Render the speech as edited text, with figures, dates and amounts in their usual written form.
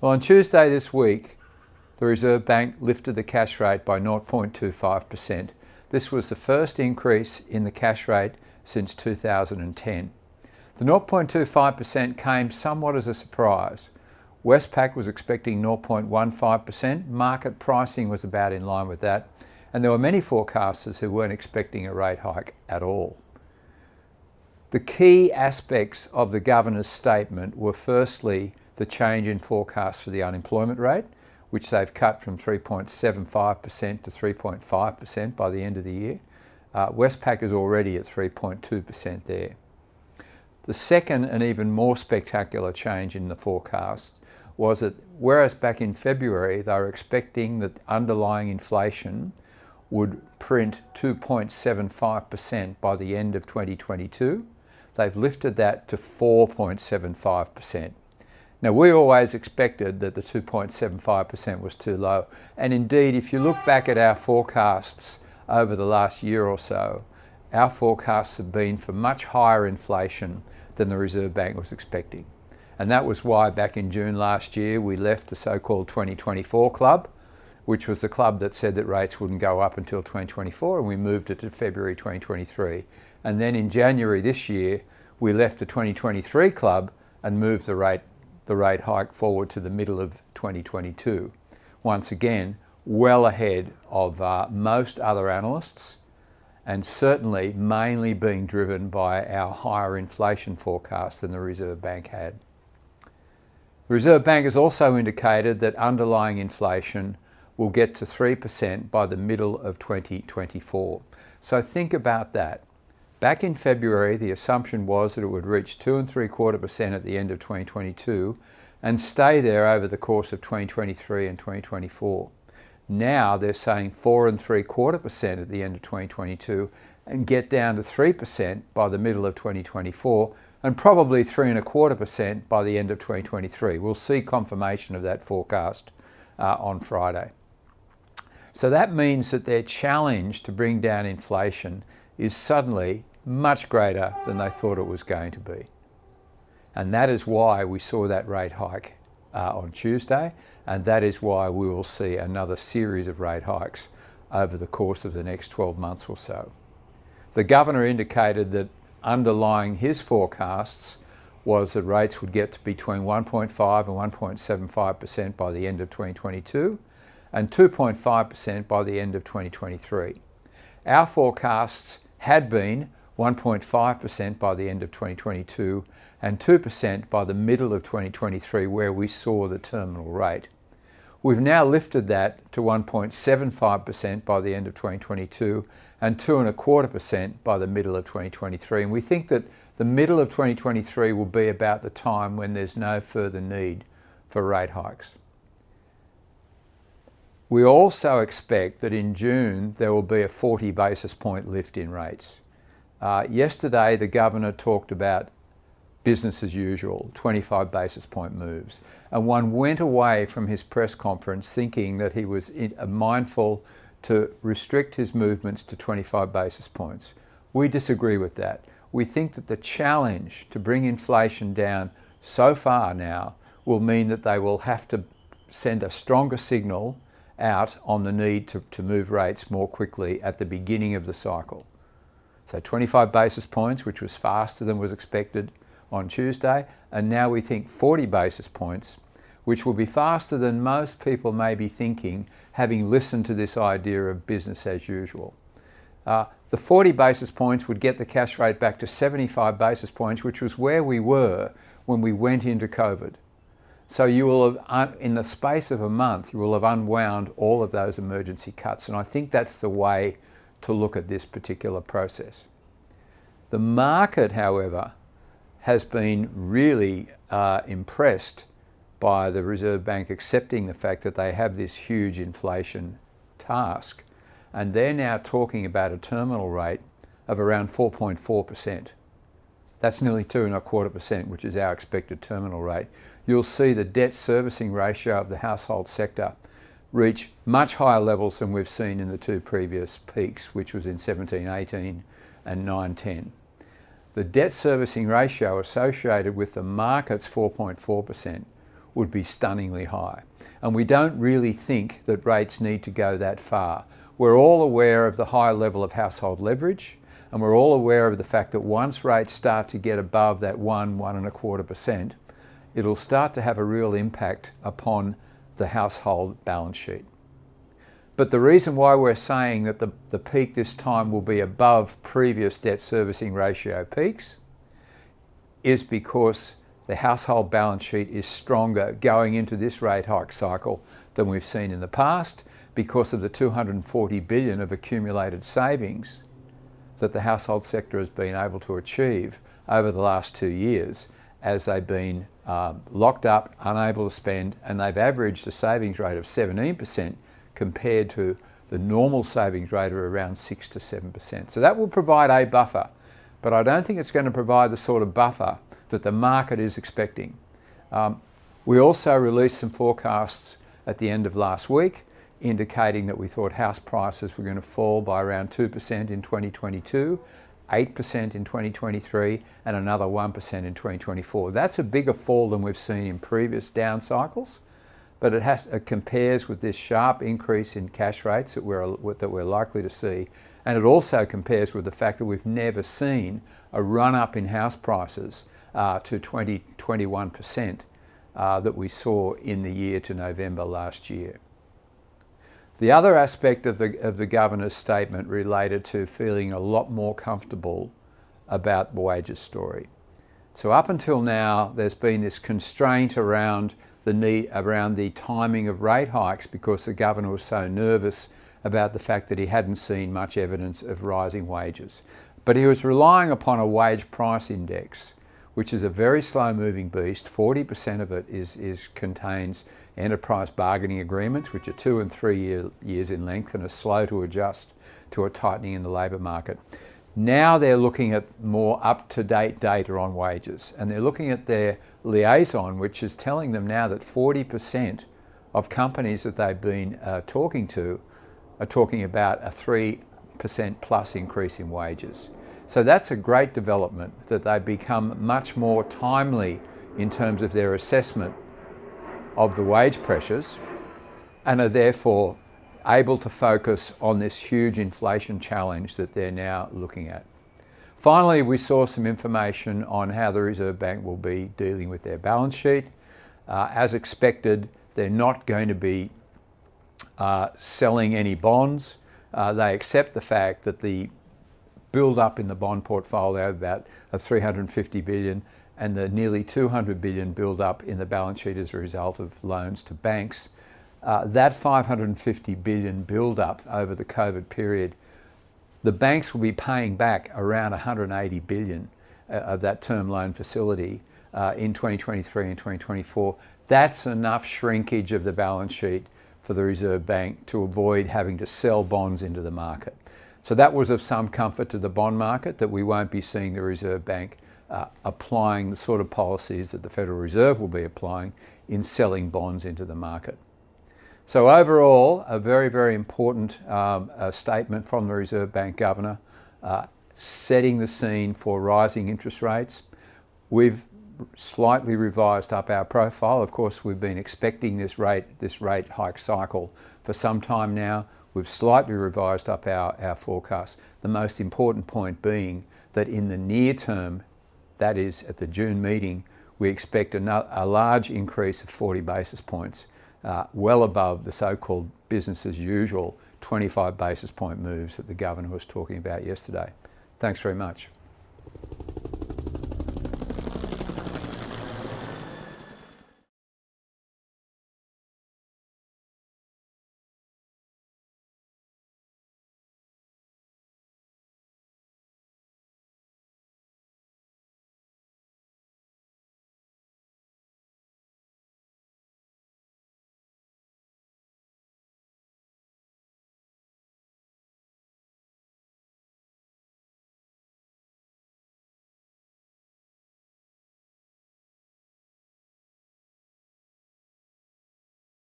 Well, on Tuesday this week, the Reserve Bank lifted the cash rate by 0.25%. This was the first increase in the cash rate since 2010. The 0.25% came somewhat as a surprise. Westpac was expecting 0.15%, market pricing was about in line with that, and there were many forecasters who weren't expecting a rate hike at all. The key aspects of the Governor's statement were firstly the change in forecast for the unemployment rate, which they've cut from 3.75% to 3.5% by the end of the year. Westpac is already at 3.2% there. The second and even more spectacular change in the forecast was that whereas back in February they were expecting that underlying inflation would print 2.75% by the end of 2022, they've lifted that to 4.75%. Now, we always expected that the 2.75% was too low. And indeed, if you look back at our forecasts over the last year or so, our forecasts have been for much higher inflation than the Reserve Bank was expecting. And that was why back in June last year, we left the so-called 2024 club, which was the club that said that rates wouldn't go up until 2024, and we moved it to February 2023. And then in January this year, we left the 2023 club and moved the rate hike forward to the middle of 2022. Once again, well ahead of most other analysts, and certainly mainly being driven by our higher inflation forecast than the Reserve Bank had. The Reserve Bank has also indicated that underlying inflation will get to 3% by the middle of 2024. So think about that. Back in February, the assumption was that it would reach 2.75% at the end of 2022 and stay there over the course of 2023 and 2024. Now they're saying 4.75% at the end of 2022 and get down to 3% by the middle of 2024 and probably 3.25% by the end of 2023. We'll see confirmation of that forecast on Friday. So that means that their challenge to bring down inflation is suddenly much greater than they thought it was going to be. And that is why we saw that rate hike on Tuesday, and that is why we will see another series of rate hikes over the course of the next 12 months or so. The Governor indicated that underlying his forecasts was that rates would get to between 1.5 and 1.75% by the end of 2022 and 2.5% by the end of 2023. Our forecasts had been 1.5% by the end of 2022 and 2% by the middle of 2023, where we saw the terminal rate. We've now lifted that to 1.75% by the end of 2022 and 2.25% by the middle of 2023. And we think that the middle of 2023 will be about the time when there's no further need for rate hikes. We also expect that in June there will be a 40 basis point lift in rates. Yesterday the Governor talked about business as usual, 25 basis point moves. And one went away from his press conference thinking that he was mindful to restrict his movements to 25 basis points. We disagree with that. We think that the challenge to bring inflation down so far now will mean that they will have to send a stronger signal out on the need to move rates more quickly at the beginning of the cycle. So 25 basis points, which was faster than was expected on Tuesday, and now we think 40 basis points, which will be faster than most people may be thinking, having listened to this idea of business as usual. The 40 basis points would get the cash rate back to 75 basis points, which was where we were when we went into COVID. So you will have, in the space of a month, you will have unwound all of those emergency cuts. And I think that's the way to look at this particular process. The market, however, has been really impressed by the Reserve Bank accepting the fact that they have this huge inflation task. And they're now talking about a terminal rate of around 4.4%. That's nearly 2.25%, which is our expected terminal rate. You'll see the debt servicing ratio of the household sector reach much higher levels than we've seen in the two previous peaks, which was in 17-18 and 9-10. The debt servicing ratio associated with the market's 4.4% would be stunningly high. And we don't really think that rates need to go that far. We're all aware of the high level of household leverage, and we're all aware of the fact that once rates start to get above that 1.25%, it'll start to have a real impact upon the household balance sheet. But the reason why we're saying that the peak this time will be above previous debt servicing ratio peaks is because the household balance sheet is stronger going into this rate hike cycle than we've seen in the past, because of the 240 billion of accumulated savings that the household sector has been able to achieve over the last 2 years as they've been locked up, unable to spend, and they've averaged a savings rate of 17% compared to the normal savings rate of around 6 to 7%. So that will provide a buffer, but I don't think it's going to provide the sort of buffer that the market is expecting. We also released some forecasts at the end of last week indicating that we thought house prices were going to fall by around 2% in 2022, 8% in 2023, and another 1% in 2024. That's a bigger fall than we've seen in previous down cycles, but it compares with this sharp increase in cash rates that we're likely to see, and it also compares with the fact that we've never seen a run-up in house prices to 21% that we saw in the year to November last year. The other aspect of the Governor's statement related to feeling a lot more comfortable about the wages story. So up until now, there's been this constraint around the timing of rate hikes because the Governor was so nervous about the fact that he hadn't seen much evidence of rising wages. But he was relying upon a wage price index, which is a very slow moving beast. 40% of it contains enterprise bargaining agreements, which are 2 and 3 years in length and are slow to adjust to a tightening in the labour market. Now they're looking at more up-to-date data on wages, and they're looking at their liaison, which is telling them now that 40% of companies that they've been talking to are talking about a 3% plus increase in wages. So that's a great development, that they've become much more timely in terms of their assessment of the wage pressures and are therefore able to focus on this huge inflation challenge that they're now looking at. Finally, we saw some information on how the Reserve Bank will be dealing with their balance sheet. As expected, they're not going to be selling any bonds. They accept the fact that the build-up in the bond portfolio of 350 billion and the nearly 200 billion build-up in the balance sheet as a result of loans to banks, that 550 billion build-up over the COVID period, the banks will be paying back around 180 billion of that term loan facility in 2023 and 2024. That's enough shrinkage of the balance sheet for the Reserve Bank to avoid having to sell bonds into the market. So that was of some comfort to the bond market, that we won't be seeing the Reserve Bank applying the sort of policies that the Federal Reserve will be applying in selling bonds into the market. So overall, a very, very important statement from the Reserve Bank Governor, setting the scene for rising interest rates. We've slightly revised up our profile. Of course, we've been expecting this rate hike cycle for some time now. We've slightly revised up our forecast. The most important point being that in the near term, that is at the June meeting, we expect a large increase of 40 basis points, well above the so-called business as usual 25 basis point moves that the Governor was talking about yesterday. Thanks very much.